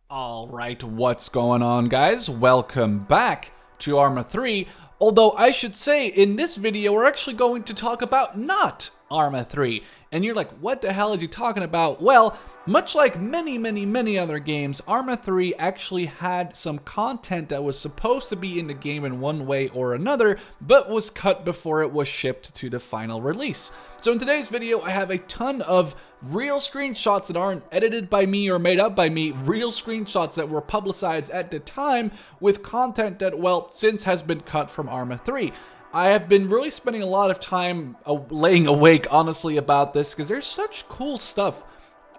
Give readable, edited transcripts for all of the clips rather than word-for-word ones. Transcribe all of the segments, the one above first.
Alright, what's going on, guys? Welcome back to Arma 3. Although I should say, in this video, we're actually going to talk about not Arma 3. And you're like, what the hell is he talking about? Well, much like many other games, Arma 3 actually had some content that was supposed to be in the game in one way or another, but was cut before it was shipped to the final release. So in today's video, I have a ton of real screenshots that aren't edited by me or made up by me, real screenshots that were publicized at the time with content that, well, since has been cut from Arma 3. I have been really spending a lot of time laying awake, honestly, about this because there's such cool stuff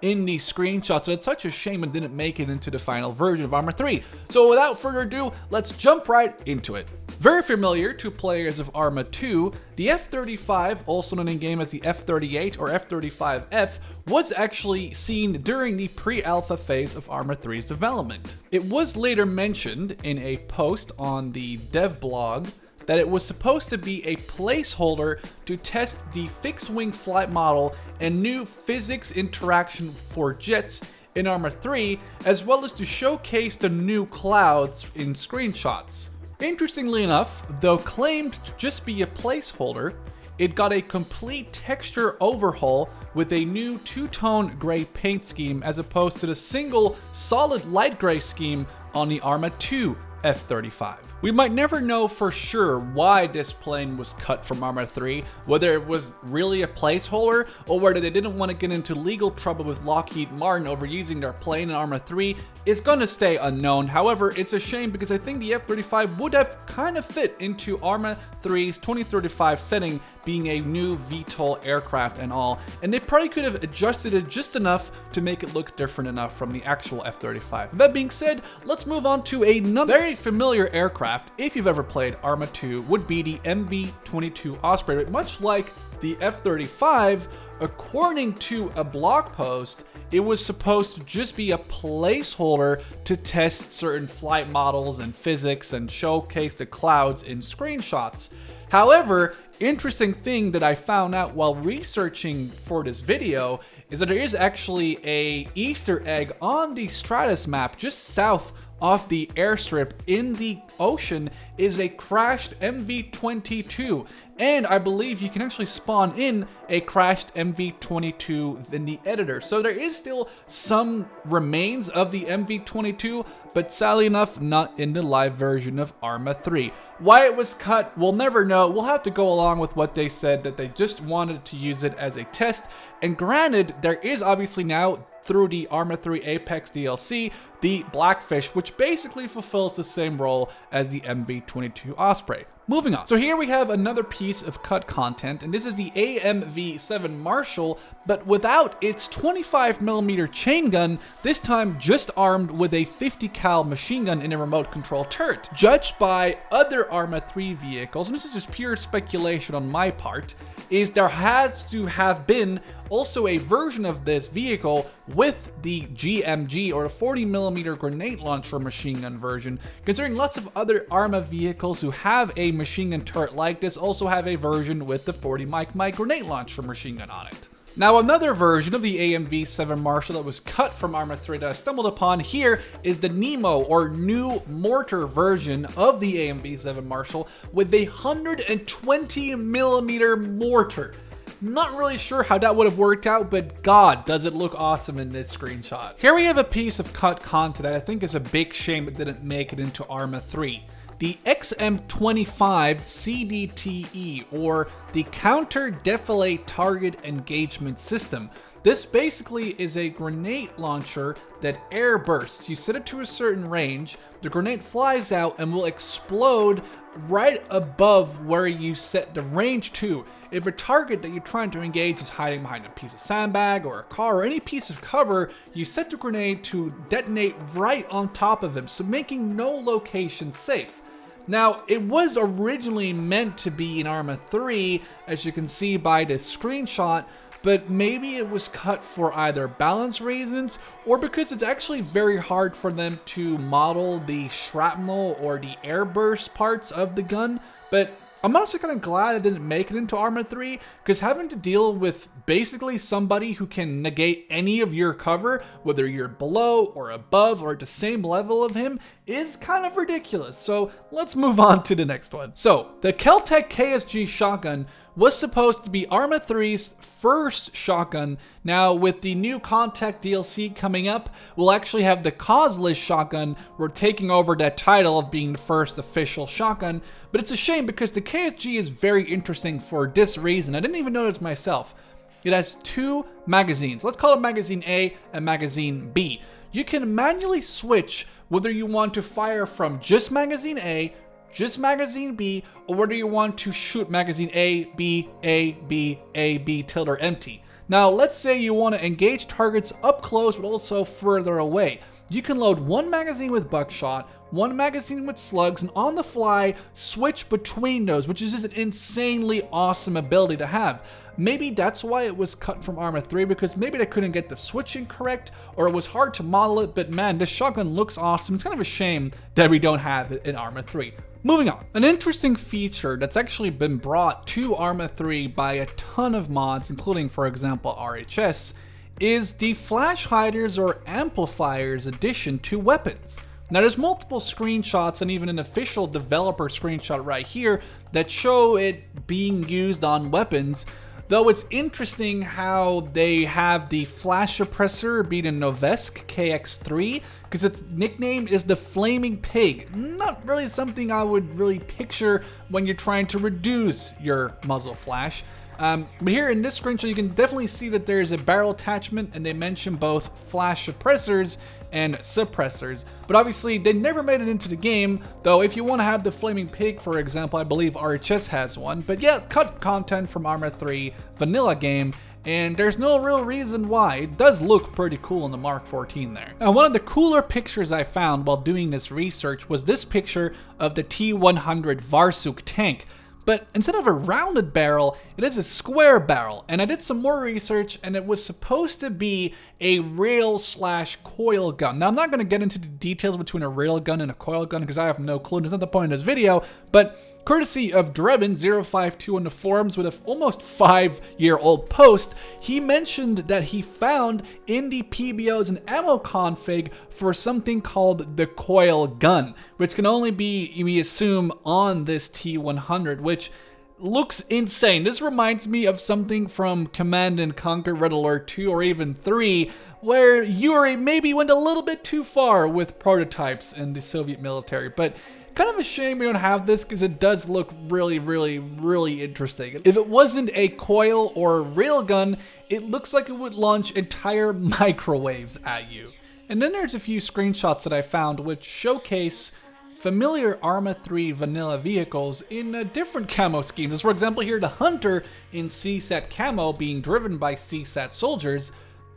in these screenshots, and it's such a shame it didn't make it into the final version of Arma 3. So without further ado, let's jump right into it. Very familiar to players of Arma 2, the F-35, also known in game as the F-38 or F-35F, was actually seen during the pre-alpha phase of Arma 3's development. It was later mentioned in a post on the dev blog that it was supposed to be a placeholder to test the fixed-wing flight model and new physics interaction for jets in Arma 3, as well as to showcase the new clouds in screenshots. Interestingly enough, though claimed to just be a placeholder, it got a complete texture overhaul with a new two-tone gray paint scheme as opposed to the single solid light gray scheme on the Arma 2 F-35. We might never know for sure why this plane was cut from Arma 3, whether it was really a placeholder or whether they didn't want to get into legal trouble with Lockheed Martin over using their plane in Arma 3 is going to stay unknown. However, it's a shame because I think the F-35 would have kind of fit into Arma 3's 2035 setting, being a new VTOL aircraft and all, and they probably could have adjusted it just enough to make it look different enough from the actual F-35. That being said, let's move on to another very familiar aircraft, if you've ever played Arma 2, would be the MV22 Osprey. But much like the F-35, according to a blog post, it was supposed to just be a placeholder to test certain flight models and physics and showcase the clouds in screenshots. However, interesting thing that I found out while researching for this video is that there is actually a Easter egg on the Stratus map just south of the airstrip in the ocean is a crashed MV22, and I believe you can actually spawn in a crashed MV22 in the editor. So there is still some remains of the MV22, but sadly enough, not in the live version of Arma 3. Why it was cut, we'll never know. We'll have to go along with what they said, that they just wanted to use it as a test. And granted, there is obviously now, through the Arma 3 Apex DLC, the Blackfish, which basically fulfills the same role as the MV22 Osprey. Moving on. So here we have another piece of cut content, and this is the MV7 Marshall, but without its 25mm chain gun, this time just armed with a 50 cal machine gun in a remote control turret. Judged by other Arma 3 vehicles, and this is just pure speculation on my part, is there has to have been also a version of this vehicle with the GMG or the 40mm grenade launcher machine gun version, considering lots of other Arma vehicles who have a machine gun turret like this also have a version with the 40 mic grenade launcher machine gun on it. Now, another version of the MV7 Marshall that was cut from Arma 3 that I stumbled upon here is the Nemo, or new mortar version of the MV7 Marshall with a 120mm mortar. Not really sure how that would have worked out, but god, does it look awesome in this screenshot. Here we have a piece of cut content that I think is a big shame it didn't make it into Arma 3. The XM25 CDTe, or the Counter Defilade Target Engagement System. This basically is a grenade launcher that air bursts. You set it to a certain range, the grenade flies out and will explode right above where you set the range to. If a target that you're trying to engage is hiding behind a piece of sandbag or a car or any piece of cover, you set the grenade to detonate right on top of them, so making no location safe. Now, it was originally meant to be in Arma 3, as you can see by this screenshot, but maybe it was cut for either balance reasons or because it's actually very hard for them to model the shrapnel or the airburst parts of the gun. But I'm honestly kind of glad I didn't make it into Arma 3, because having to deal with basically somebody who can negate any of your cover, whether you're below or above or at the same level of him, is kind of ridiculous. So let's move on to the next one. So the Keltec KSG shotgun was supposed to be Arma 3's first shotgun. Now with the new Contact DLC coming up, we'll actually have the causeless shotgun. We're taking over that title of being the first official shotgun, but it's a shame because the KSG is very interesting for this reason. I didn't even notice myself. It has two magazines. Let's call it magazine A and magazine B. You can manually switch whether you want to fire from just magazine A, just magazine B, or whether you want to shoot magazine A, B, A, B, A, B, tilde, or empty. Now, let's say you want to engage targets up close, but also further away. You can load one magazine with buckshot, one magazine with slugs, and on the fly, switch between those, which is just an insanely awesome ability to have. Maybe that's why it was cut from Arma 3, because maybe they couldn't get the switching correct, or it was hard to model it, but man, this shotgun looks awesome. It's kind of a shame that we don't have it in Arma 3. Moving on. An interesting feature that's actually been brought to Arma 3 by a ton of mods, including, for example, RHS, is the flash hiders or amplifiers addition to weapons. Now there's multiple screenshots and even an official developer screenshot right here that show it being used on weapons, though it's interesting how they have the flash suppressor be the Novesk KX3, because its nickname is the Flaming Pig. Not really something I would really picture when you're trying to reduce your muzzle flash. But here in this screenshot, you can definitely see that there's a barrel attachment, and they mention both flash suppressors and suppressors. But obviously, they never made it into the game, though if you want to have the Flaming Pig, for example, I believe RHS has one. But yeah, cut content from Arma 3 vanilla game, and there's no real reason why. It does look pretty cool in the Mark 14 there. Now, one of the cooler pictures I found while doing this research was this picture of the T100 Varsuk tank. But instead of a rounded barrel, it is a square barrel. And I did some more research, and it was supposed to be a rail/coil gun. Now, I'm not going to get into the details between a rail gun and a coil gun because I have no clue. That's not the point of this video. But courtesy of Drebin052 on the forums with an almost 5-year-old post, he mentioned that he found in the PBOs an ammo config for something called the Coil Gun, which can only be, we assume, on this T100, which looks insane. This reminds me of something from Command & Conquer Red Alert 2 or even 3, where Yuri maybe went a little bit too far with prototypes in the Soviet military, but kind of a shame we don't have this because it does look really, really, really interesting. If it wasn't a coil or railgun, it looks like it would launch entire microwaves at you. And then there's a few screenshots that I found which showcase familiar Arma 3 vanilla vehicles in different camo schemes. As for example here, the Hunter in CSAT camo being driven by CSAT soldiers.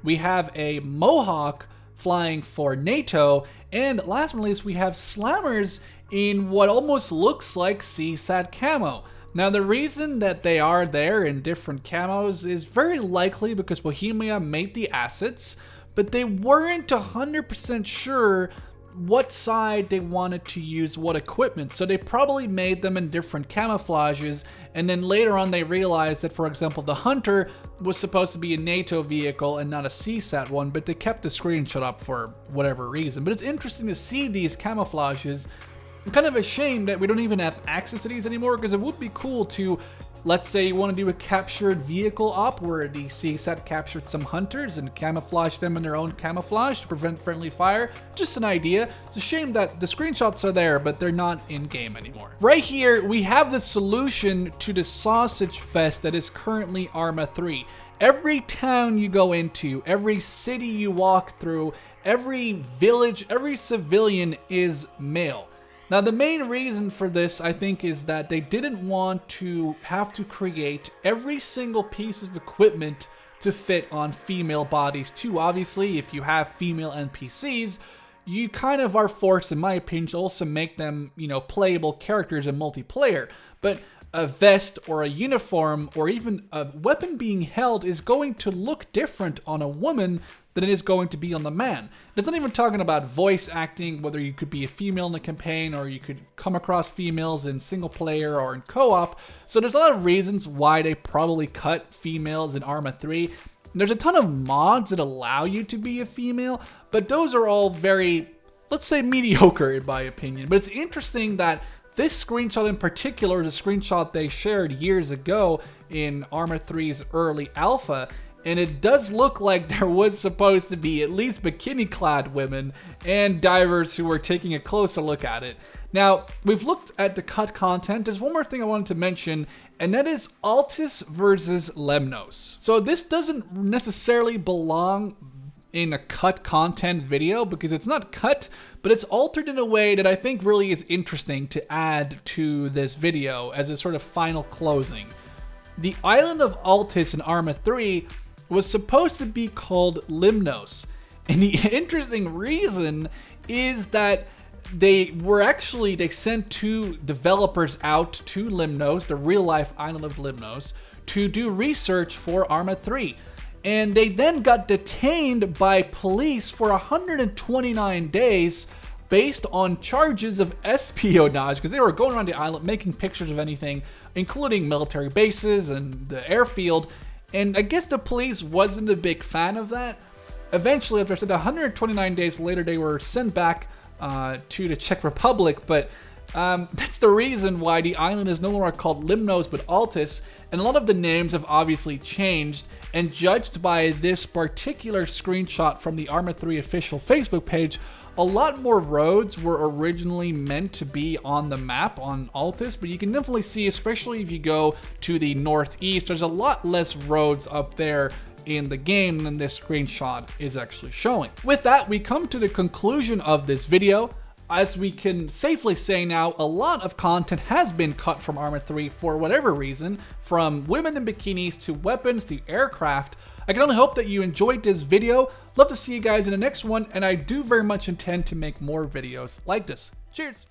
We have a Mohawk flying for NATO, and last but not least, we have Slammers in what almost looks like CSAT camo. Now the reason that they are there in different camos is very likely because Bohemia made the assets, but they weren't 100% sure what side they wanted to use what equipment, so they probably made them in different camouflages, and then later on they realized that, for example, the Hunter was supposed to be a NATO vehicle and not a CSAT one, but they kept the screenshot up for whatever reason. But it's interesting to see these camouflages. Kind of a shame that we don't even have access to these anymore, because it would be cool to, let's say you want to do a captured vehicle op where the CSAT captured some hunters and camouflage them in their own camouflage to prevent friendly fire. Just an idea. It's a shame that the screenshots are there, but they're not in game anymore. Right here, we have the solution to the sausage fest that is currently Arma 3. Every town you go into, every city you walk through, every village, every civilian is male. Now, the main reason for this, I think, is that they didn't want to have to create every single piece of equipment to fit on female bodies too. Obviously, if you have female NPCs, you kind of are forced, in my opinion, to also make them, you know, playable characters in multiplayer. But a vest or a uniform or even a weapon being held is going to look different on a woman than it is going to be on the man. It's not even talking about voice acting, whether you could be a female in the campaign or you could come across females in single player or in co-op. So there's a lot of reasons why they probably cut females in Arma 3. There's a ton of mods that allow you to be a female, but those are all very, let's say, mediocre in my opinion. But it's interesting that this screenshot in particular is a screenshot they shared years ago in Arma 3's early alpha, and it does look like there was supposed to be at least bikini-clad women and divers who were taking a closer look at it. Now, we've looked at the cut content. There's one more thing I wanted to mention, and that is Altis versus Lemnos. So this doesn't necessarily belong in a cut content video because it's not cut, but it's altered in a way that I think really is interesting to add to this video as a sort of final closing. The island of Altis in Arma 3 was supposed to be called Lemnos, and the interesting reason is that they sent two developers out to Lemnos, the real life island of Lemnos, to do research for Arma 3. And they then got detained by police for 129 days based on charges of espionage, because they were going around the island making pictures of anything, including military bases and the airfield. And I guess the police wasn't a big fan of that. Eventually, after 129 days later, they were sent back to the Czech Republic, but that's the reason why the island is no longer called Lemnos but Altis, and a lot of the names have obviously changed. And judged by this particular screenshot from the Arma 3 official Facebook page, a lot more roads were originally meant to be on the map on Altis, but you can definitely see, especially if you go to the northeast, there's a lot less roads up there in the game than this screenshot is actually showing. With that, we come to the conclusion of this video. As we can safely say now, a lot of content has been cut from Arma 3 for whatever reason, from women in bikinis to weapons to aircraft. I can only hope that you enjoyed this video. Love to see you guys in the next one, and I do very much intend to make more videos like this. Cheers!